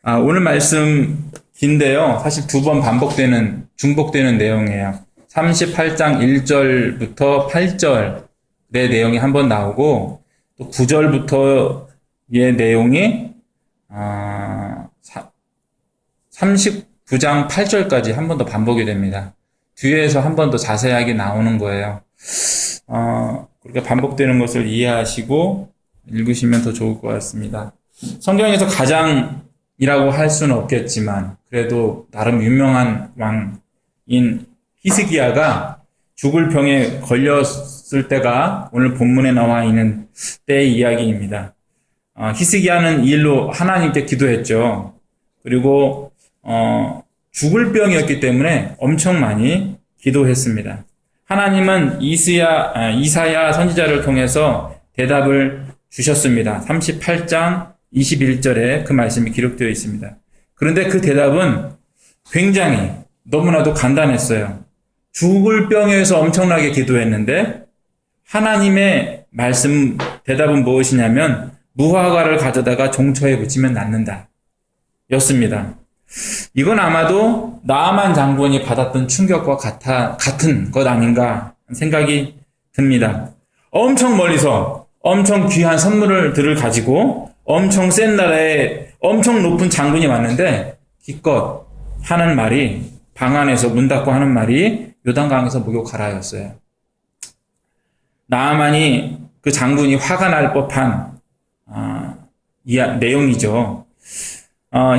오늘 말씀 긴데요. 사실 두 번 중복되는 내용이에요. 38장 1절부터 8절의 내용이 한 번 나오고, 또 9절부터의 내용이, 39장 8절까지 한 번 더 반복이 됩니다. 뒤에서 한 번 더 자세하게 나오는 거예요. 그렇게 반복되는 것을 이해하시고 읽으시면 더 좋을 것 같습니다. 성경에서 가장이라고 할 수는 없겠지만 그래도 나름 유명한 왕인 히스기야가 죽을 병에 걸렸을 때가 오늘 본문에 나와 있는 때의 이야기입니다. 히스기야는 이 일로 하나님께 기도했죠. 그리고 죽을 병이었기 때문에 엄청 많이 기도했습니다. 하나님은 이사야 선지자를 통해서 대답을 주셨습니다. 38장 21절에 그 말씀이 기록되어 있습니다. 그런데 그 대답은 굉장히 너무나도 간단했어요. 죽을 병에서 엄청나게 기도했는데 하나님의 대답은 무엇이냐면 무화과를 가져다가 종처에 붙이면 낫는다 였습니다. 이건 아마도 나아만 장군이 받았던 충격과 같은 것 아닌가 생각이 듭니다. 엄청 멀리서 엄청 귀한 선물들을 가지고 엄청 센 나라에 엄청 높은 장군이 왔는데 기껏 하는 말이 방 안에서 문 닫고 하는 말이 요단강에서 목욕하라였어요. 나아만이 그 장군이 화가 날 법한 내용이죠.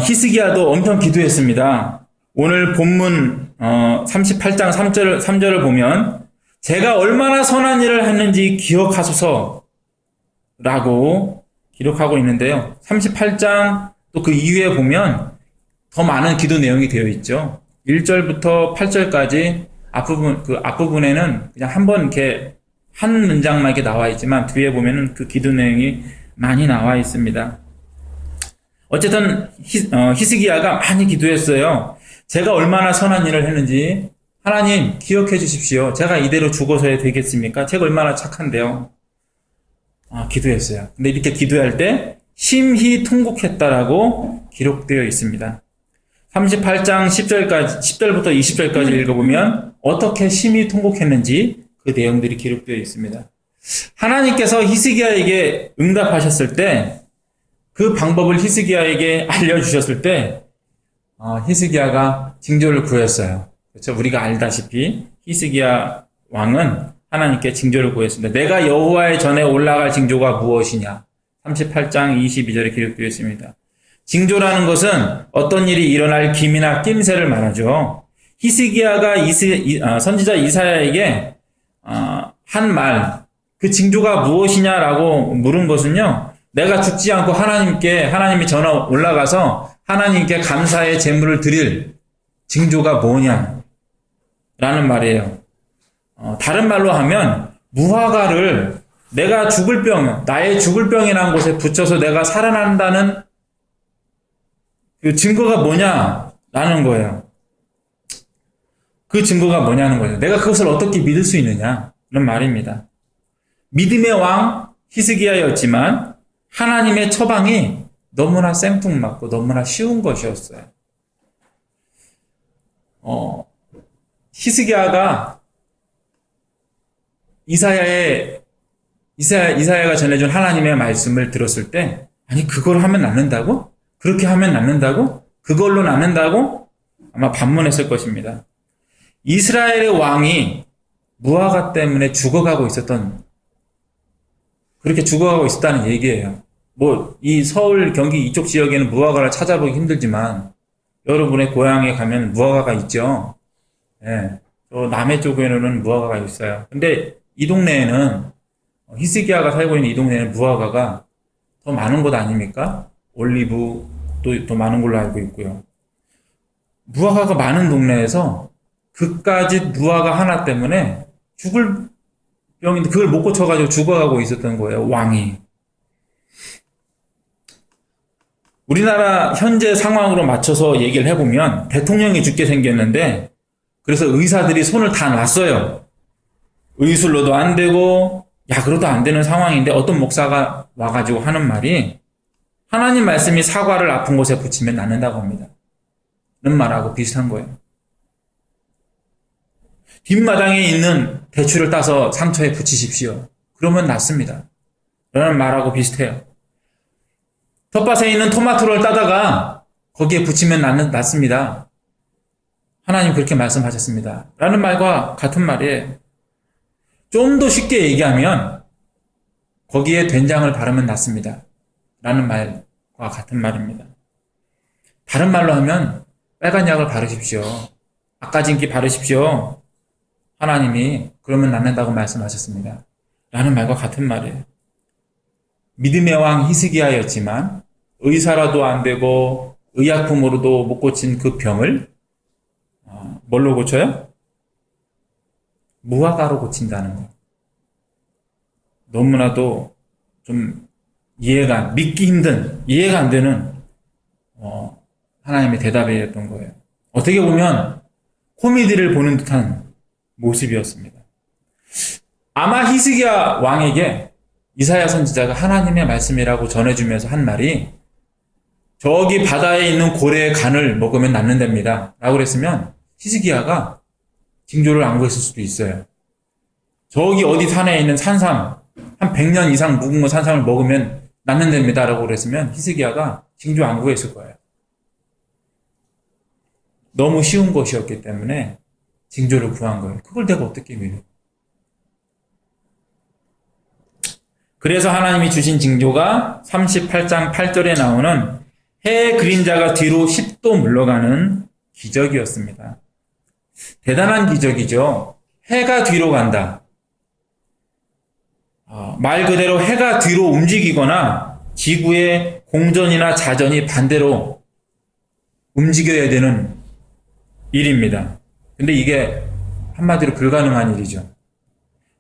히스기야도 엄청 기도했습니다. 오늘 본문 38장 3절을 보면 제가 얼마나 선한 일을 했는지 기억하소서 라고 기록하고 있는데요. 38장 또 그 이후에 보면 더 많은 기도 내용이 되어 있죠. 1절부터 8절까지 앞부분에는 그냥 한번 이렇게 한 문장만 이렇게 나와 있지만 뒤에 보면은 그 기도 내용이 많이 나와 있습니다. 어쨌든 히스기야가 많이 기도했어요. 제가 얼마나 선한 일을 했는지 하나님 기억해 주십시오. 제가 이대로 죽어서야 되겠습니까? 제가 얼마나 착한데요. 기도했어요. 근데 이렇게 기도할 때 심히 통곡했다라고 기록되어 있습니다. 38장 10절부터 20절까지 읽어보면 어떻게 심히 통곡했는지 그 내용들이 기록되어 있습니다. 하나님께서 히스기야에게 응답하셨을 때 그 방법을 히스기야에게 알려주셨을 때 히스기야가 징조를 구했어요. 그렇죠? 우리가 알다시피 히스기야 왕은 하나님께 징조를 구했습니다. 내가 여호와의 전에 올라갈 징조가 무엇이냐? 38장 22절에 기록되어 있습니다. 징조라는 것은 어떤 일이 일어날 기미나 낌새를 말하죠. 히스기야가 선지자 이사야에게 한 말, 그 징조가 무엇이냐라고 물은 것은요. 내가 죽지 않고 하나님이 전화 올라가서 하나님께 감사의 제물을 드릴 징조가 뭐냐? 라는 말이에요. 다른 말로 하면 무화과를 내가 나의 죽을 병이라는 곳에 붙여서 내가 살아난다는 그 증거가 뭐냐라는 거예요. 그 증거가 뭐냐는 거예요. 내가 그것을 어떻게 믿을 수 있느냐? 그런 말입니다. 믿음의 왕 히스기야였지만 하나님의 처방이 너무나 생뚱맞고 너무나 쉬운 것이었어요. 히스기야가 이사야가 전해준 하나님의 말씀을 들었을 때 아니 그걸 하면 낫는다고? 그렇게 하면 낫는다고? 그걸로 낫는다고? 아마 반문했을 것입니다. 이스라엘의 왕이 무화과 때문에 그렇게 죽어가고 있었다는 얘기예요. 이 서울, 경기 이쪽 지역에는 무화과를 찾아보기 힘들지만 여러분의 고향에 가면 무화과가 있죠. 예. 저 남해 쪽에는 무화과가 있어요. 근데 이 동네에는 히스기야가 살고 있는 이 동네에는 무화과가 더 많은 곳 아닙니까? 올리브도 더 많은 걸로 알고 있고요. 무화과가 많은 동네에서 그까짓 무화과 하나 때문에 죽을 병인데 그걸 못 고쳐가지고 죽어가고 있었던 거예요. 왕이. 우리나라 현재 상황으로 맞춰서 얘기를 해보면 대통령이 죽게 생겼는데 그래서 의사들이 손을 다 놨어요. 의술로도 안 되고 약으로도 안 되는 상황인데 어떤 목사가 와가지고 하는 말이 하나님 말씀이 사과를 아픈 곳에 붙이면 낫는다고 합니다. 는 말하고 비슷한 거예요. 뒷마당에 있는 대추를 따서 상처에 붙이십시오. 그러면 낫습니다. 라는 말하고 비슷해요. 텃밭에 있는 토마토를 따다가 거기에 붙이면 낫습니다. 하나님 그렇게 말씀하셨습니다. 라는 말과 같은 말이에요. 좀 더 쉽게 얘기하면 거기에 된장을 바르면 낫습니다. 라는 말과 같은 말입니다. 다른 말로 하면 빨간 약을 바르십시오. 아까진기 바르십시오. 하나님이 그러면 낫는다고 말씀하셨습니다. 라는 말과 같은 말이에요. 믿음의 왕 히스기야였지만 의사라도 안 되고 의약품으로도 못 고친 그 병을 뭘로 고쳐요? 무화과로 고친다는 거. 너무나도 좀 믿기 힘든, 이해가 안 되는 하나님의 대답이었던 거예요. 어떻게 보면 코미디를 보는 듯한 모습이었습니다. 아마 히스기야 왕에게 이사야 선지자가 하나님의 말씀이라고 전해주면서 한 말이 저기 바다에 있는 고래의 간을 먹으면 낫는답니다. 라고 그랬으면 히스기야가 징조를 안 구했을 수도 있어요. 저기 어디 산에 있는 산삼, 한 100년 이상 묵은 거 산삼을 먹으면 낫는답니다. 라고 그랬으면 히스기야가 징조 안 구했을 거예요. 너무 쉬운 것이었기 때문에 징조를 구한 거예요. 그걸 내가 어떻게 믿어? 그래서 하나님이 주신 징조가 38장 8절에 나오는 해의 그림자가 뒤로 10도 물러가는 기적이었습니다. 대단한 기적이죠. 해가 뒤로 간다. 말 그대로 해가 뒤로 움직이거나 지구의 공전이나 자전이 반대로 움직여야 되는 일입니다. 근데 이게 한마디로 불가능한 일이죠.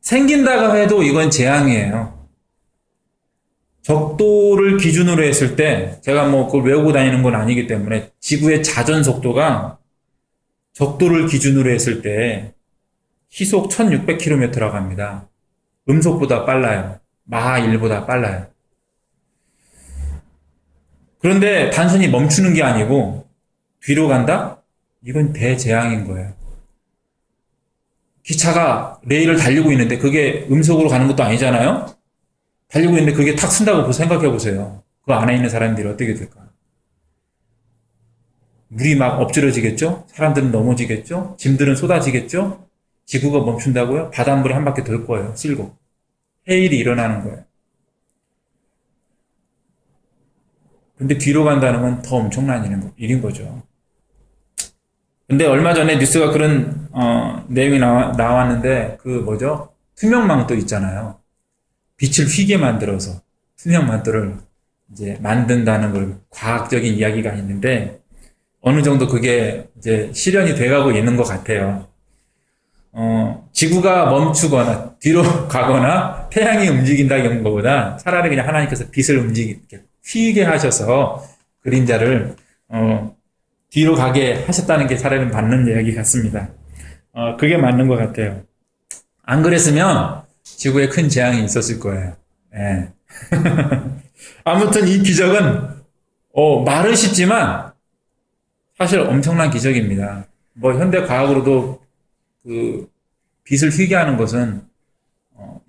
생긴다고 해도 이건 재앙이에요. 적도를 기준으로 했을 때 제가 그걸 외우고 다니는 건 아니기 때문에 지구의 자전 속도가 적도를 기준으로 했을 때 시속 1600km라고 합니다. 음속보다 빨라요. 마하 1보다 빨라요. 그런데 단순히 멈추는 게 아니고 뒤로 간다? 이건 대재앙인 거예요. 기차가 레일을 달리고 있는데 그게 음속으로 가는 것도 아니잖아요? 달리고 있는데 그게 탁 쓴다고 생각해 보세요. 그 안에 있는 사람들이 어떻게 될까? 물이 막 엎질러지겠죠? 사람들은 넘어지겠죠? 짐들은 쏟아지겠죠? 지구가 멈춘다고요? 바닷물이 한 바퀴 돌 거예요. 쓸고. 해일이 일어나는 거예요. 근데 뒤로 간다는 건 더 엄청난 일인 거죠. 근데 얼마 전에 뉴스가 그런 내용이 나왔는데 투명망토 있잖아요. 빛을 휘게 만들어서 투명망토를 이제 만든다는 걸 과학적인 이야기가 있는데 어느 정도 그게 이제 실현이 돼가고 있는 것 같아요. 지구가 멈추거나 뒤로 가거나 태양이 움직인다는 것보다 차라리 그냥 하나님께서 빛을 휘게 하셔서 그림자를 뒤로 가게 하셨다는 게 차라리 맞는 이야기 같습니다. 그게 맞는 것 같아요. 안 그랬으면 지구에 큰 재앙이 있었을 거예요. 예. 아무튼 이 기적은 말은 쉽지만 사실 엄청난 기적입니다. 현대 과학으로도 그 빛을 휘게 하는 것은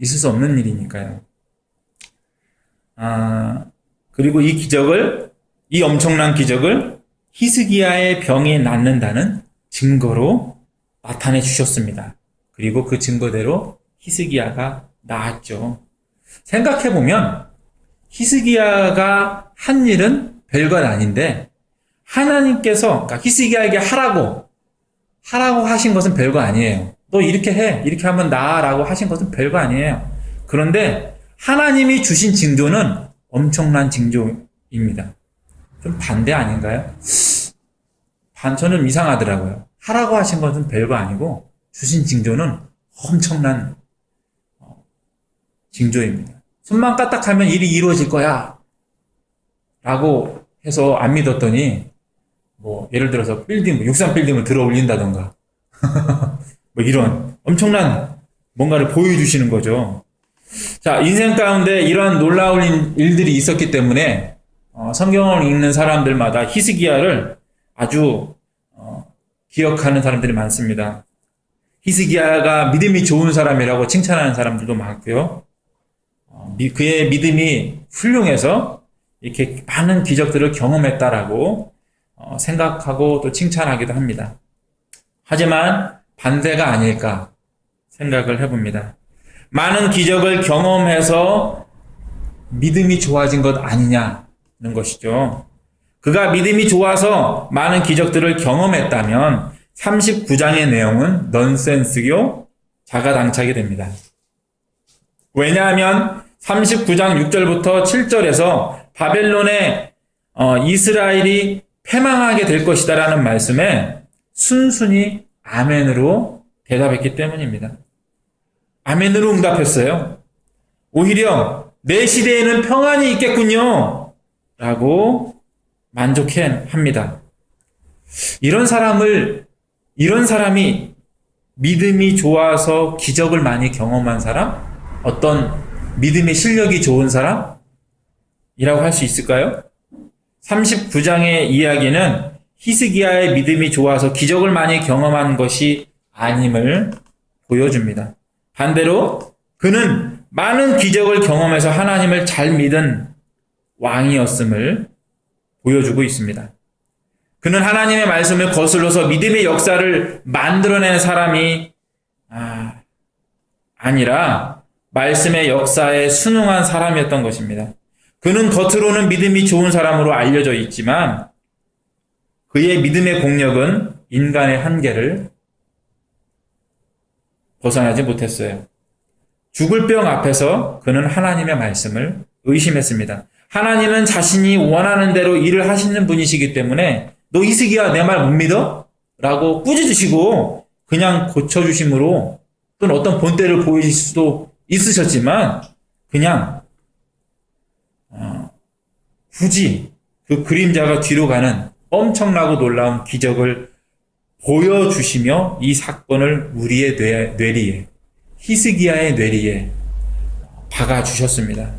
있을 수 없는 일이니까요. 그리고 이 엄청난 기적을 히스기야의 병이 낫는다는 증거로 나타내 주셨습니다. 그리고 그 증거대로 히스기야가 나았죠. 생각해보면 히스기야가 한 일은 별것 아닌데 하나님께서 그러니까 히스기야에게 하라고 하신 것은 별거 아니에요. 너 이렇게 해. 이렇게 하면 나아라고 하신 것은 별거 아니에요. 그런데 하나님이 주신 징조는 엄청난 징조입니다. 좀 반대 아닌가요? 저는 이상하더라고요. 하라고 하신 것은 별거 아니고 주신 징조는 엄청난 징조입니다. 손만 까딱하면 일이 이루어질 거야 라고 해서 안 믿었더니 예를 들어서 육산 빌딩을 들어 올린다던가 이런 엄청난 뭔가를 보여주시는 거죠. 자, 인생 가운데 이러한 놀라운 일들이 있었기 때문에 성경을 읽는 사람들마다 히스기야를 아주 기억하는 사람들이 많습니다. 히스기야가 믿음이 좋은 사람이라고 칭찬하는 사람들도 많고요. 그의 믿음이 훌륭해서 이렇게 많은 기적들을 경험했다라고 생각하고 또 칭찬하기도 합니다. 하지만 반대가 아닐까 생각을 해봅니다. 많은 기적을 경험해서 믿음이 좋아진 것 아니냐는 것이죠. 그가 믿음이 좋아서 많은 기적들을 경험했다면 39장의 내용은 넌센스요, 자가당착이 됩니다. 왜냐하면 39장 6절부터 7절에서 바벨론에 이스라엘이 패망하게 될 것이다라는 말씀에 순순히 아멘으로 대답했기 때문입니다. 아멘으로 응답했어요. 오히려 내 시대에는 평안이 있겠군요 라고 만족해 합니다. 이런 사람이 믿음이 좋아서 기적을 많이 경험한 사람? 어떤 믿음의 실력이 좋은 사람이라고 할 수 있을까요? 39장의 이야기는 히스기야의 믿음이 좋아서 기적을 많이 경험한 것이 아님을 보여줍니다. 반대로 그는 많은 기적을 경험해서 하나님을 잘 믿은 왕이었음을 보여주고 있습니다. 그는 하나님의 말씀을 거슬러서 믿음의 역사를 만들어낸 사람이 아니라 말씀의 역사에 순응한 사람이었던 것입니다. 그는 겉으로는 믿음이 좋은 사람으로 알려져 있지만 그의 믿음의 공력은 인간의 한계를 벗어나지 못했어요. 죽을 병 앞에서 그는 하나님의 말씀을 의심했습니다. 하나님은 자신이 원하는 대로 일을 하시는 분이시기 때문에 너 히스기야 내 말 못 믿어? 라고 꾸짖으시고 그냥 고쳐주심으로 또는 어떤 본때를 보이실 수도 있으셨지만 그냥 굳이 그 그림자가 뒤로 가는 엄청나고 놀라운 기적을 보여주시며 이 사건을 우리의 뇌리에 히스기야의 뇌리에 박아주셨습니다.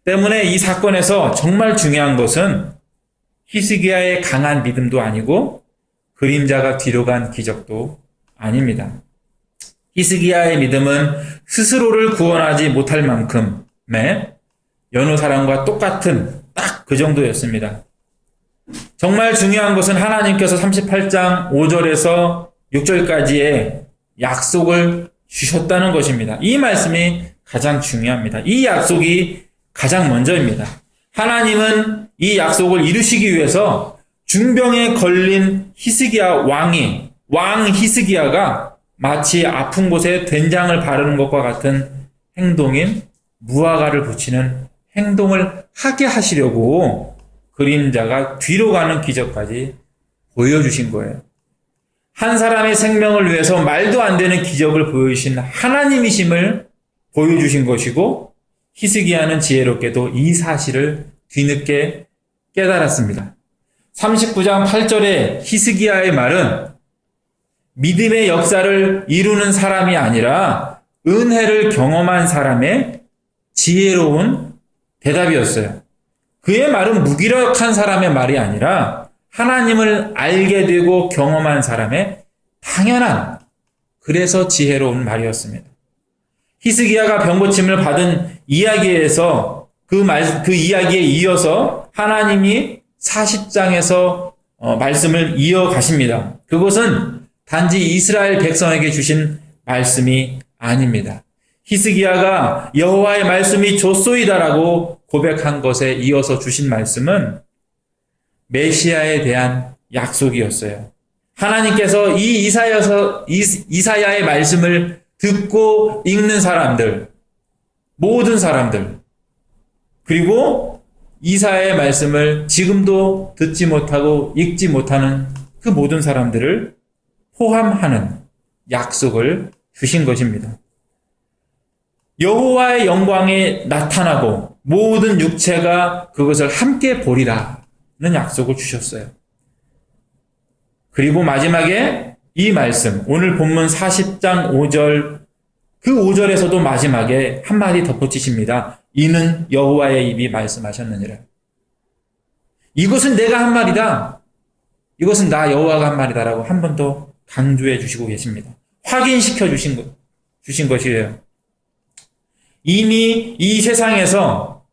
때문에 이 사건에서 정말 중요한 것은 히스기야의 강한 믿음도 아니고 그림자가 뒤로 간 기적도 아닙니다. 히스기야의 믿음은 스스로를 구원하지 못할 만큼의 여느 사람과 똑같은 딱 그 정도였습니다. 정말 중요한 것은 하나님께서 38장 5절에서 6절까지의 약속을 주셨다는 것입니다. 이 말씀이 가장 중요합니다. 이 약속이 가장 먼저입니다. 하나님은 이 약속을 이루시기 위해서 중병에 걸린 히스기야 왕 히스기야가 마치 아픈 곳에 된장을 바르는 것과 같은 행동인 무화과를 붙이는 행동을 하게 하시려고 그림자가 뒤로 가는 기적까지 보여주신 거예요. 한 사람의 생명을 위해서 말도 안 되는 기적을 보여주신 하나님이심을 보여주신 것이고 히스기야는 지혜롭게도 이 사실을 뒤늦게 깨달았습니다. 39장 8절의 히스기야의 말은 믿음의 역사를 이루는 사람이 아니라 은혜를 경험한 사람의 지혜로운 대답이었어요. 그의 말은 무기력한 사람의 말이 아니라 하나님을 알게 되고 경험한 사람의 당연한, 그래서 지혜로운 말이었습니다. 히스기야가 병고침을 받은 이야기에서 그 이야기에 이어서 하나님이 40장에서 말씀을 이어가십니다. 그것은 단지 이스라엘 백성에게 주신 말씀이 아닙니다. 히스기야가 여호와의 말씀이 좋소이다라고 고백한 것에 이어서 주신 말씀은 메시아에 대한 약속이었어요. 하나님께서 이 이사야의 말씀을 듣고 읽는 사람들, 모든 사람들, 그리고 이사야의 말씀을 지금도 듣지 못하고 읽지 못하는 그 모든 사람들을 포함하는 약속을 주신 것입니다. 여호와의 영광이 나타나고 모든 육체가 그것을 함께 보리라는 약속을 주셨어요. 그리고 마지막에 이 말씀, 오늘 본문 40장 5절, 그 5절에서도 마지막에 한마디 덧붙이십니다. 이는 여호와의 입이 말씀하셨느니라. 이것은 내가 한 말이다. 이것은 나 여호와가 한 말이다라고 한 번 더 강조해 주시고 계십니다. 확인시켜 주신 것이에요. 이미 이 세상에서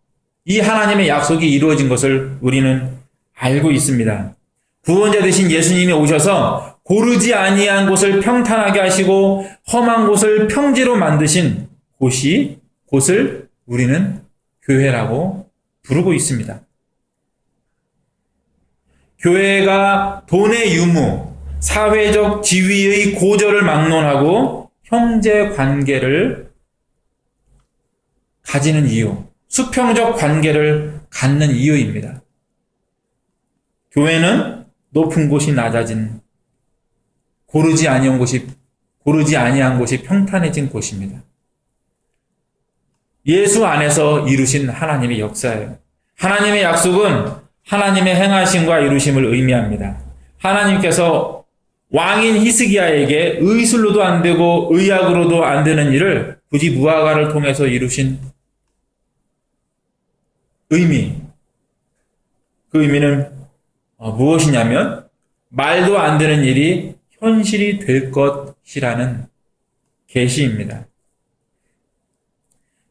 이 하나님의 약속이 이루어진 것을 우리는 알고 있습니다. 구원자 되신 예수님이 오셔서 고르지 아니한 곳을 평탄하게 하시고 험한 곳을 평지로 만드신 곳을 우리는 교회라고 부르고 있습니다. 교회가 돈의 유무, 사회적 지위의 고절을 막론하고 형제 관계를 가지는 이유, 수평적 관계를 갖는 이유입니다. 교회는 높은 곳이 낮아진, 고르지 아니한 곳이 평탄해진 곳입니다. 예수 안에서 이루신 하나님의 역사예요. 하나님의 약속은 하나님의 행하심과 이루심을 의미합니다. 하나님께서 왕인 히스기야에게 의술로도 안 되고 의약으로도 안 되는 일을 굳이 무화과를 통해서 이루신 의미. 그 의미는 무엇이냐면 말도 안 되는 일이 현실이 될 것이라는 계시입니다.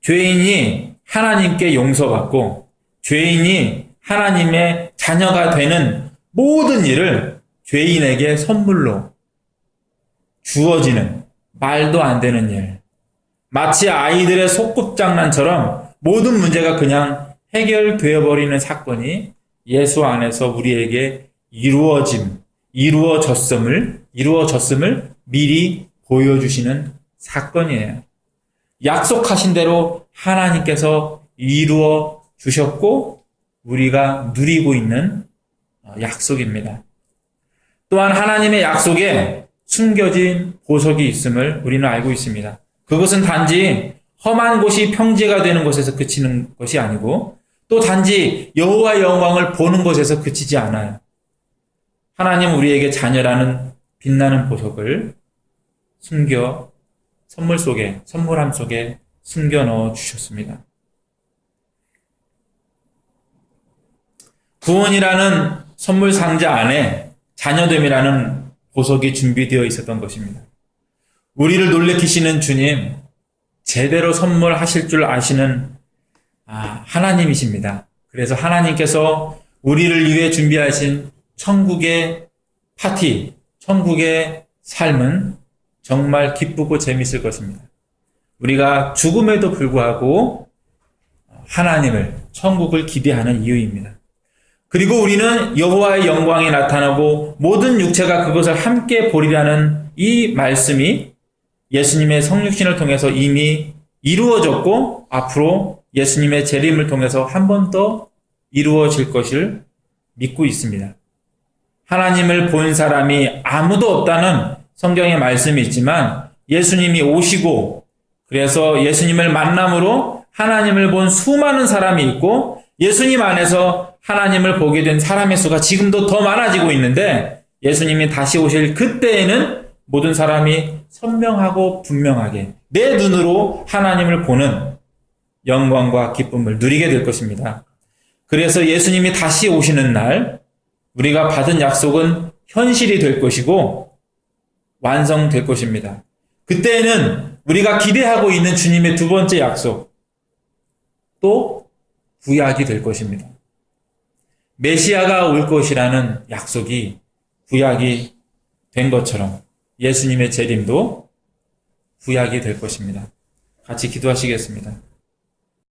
죄인이 하나님께 용서받고 죄인이 하나님의 자녀가 되는 모든 일을 죄인에게 선물로 주어지는 말도 안 되는 일. 마치 아이들의 소꿉장난처럼 모든 문제가 그냥 해결되어 버리는 사건이 예수 안에서 우리에게 이루어졌음을 미리 보여주시는 사건이에요. 약속하신 대로 하나님께서 이루어 주셨고 우리가 누리고 있는 약속입니다. 또한 하나님의 약속에 숨겨진 보석이 있음을 우리는 알고 있습니다. 그것은 단지 험한 곳이 평지가 되는 곳에서 그치는 것이 아니고 또 단지 여호와의 영광을 보는 것에서 그치지 않아요. 하나님 우리에게 자녀라는 빛나는 보석을 선물함 속에 숨겨 넣어 주셨습니다. 구원이라는 선물 상자 안에 자녀됨이라는 보석이 준비되어 있었던 것입니다. 우리를 놀래키시는 주님, 제대로 선물하실 줄 아시는 하나님이십니다. 그래서 하나님께서 우리를 위해 준비하신 천국의 파티, 천국의 삶은 정말 기쁘고 재밌을 것입니다. 우리가 죽음에도 불구하고 하나님을, 천국을 기대하는 이유입니다. 그리고 우리는 여호와의 영광이 나타나고 모든 육체가 그것을 함께 보리라는 이 말씀이 예수님의 성육신을 통해서 이미 이루어졌고 앞으로 예수님의 재림을 통해서 한 번 더 이루어질 것을 믿고 있습니다. 하나님을 본 사람이 아무도 없다는 성경의 말씀이 있지만 예수님이 오시고 그래서 예수님을 만남으로 하나님을 본 수많은 사람이 있고 예수님 안에서 하나님을 보게 된 사람의 수가 지금도 더 많아지고 있는데 예수님이 다시 오실 그때에는 모든 사람이 선명하고 분명하게 내 눈으로 하나님을 보는 영광과 기쁨을 누리게 될 것입니다. 그래서 예수님이 다시 오시는 날 우리가 받은 약속은 현실이 될 것이고 완성될 것입니다. 그때에는 우리가 기대하고 있는 주님의 두 번째 약속 또 구약이 될 것입니다. 메시아가 올 것이라는 약속이 구약이 된 것처럼 예수님의 재림도 구약이 될 것입니다. 같이 기도하시겠습니다.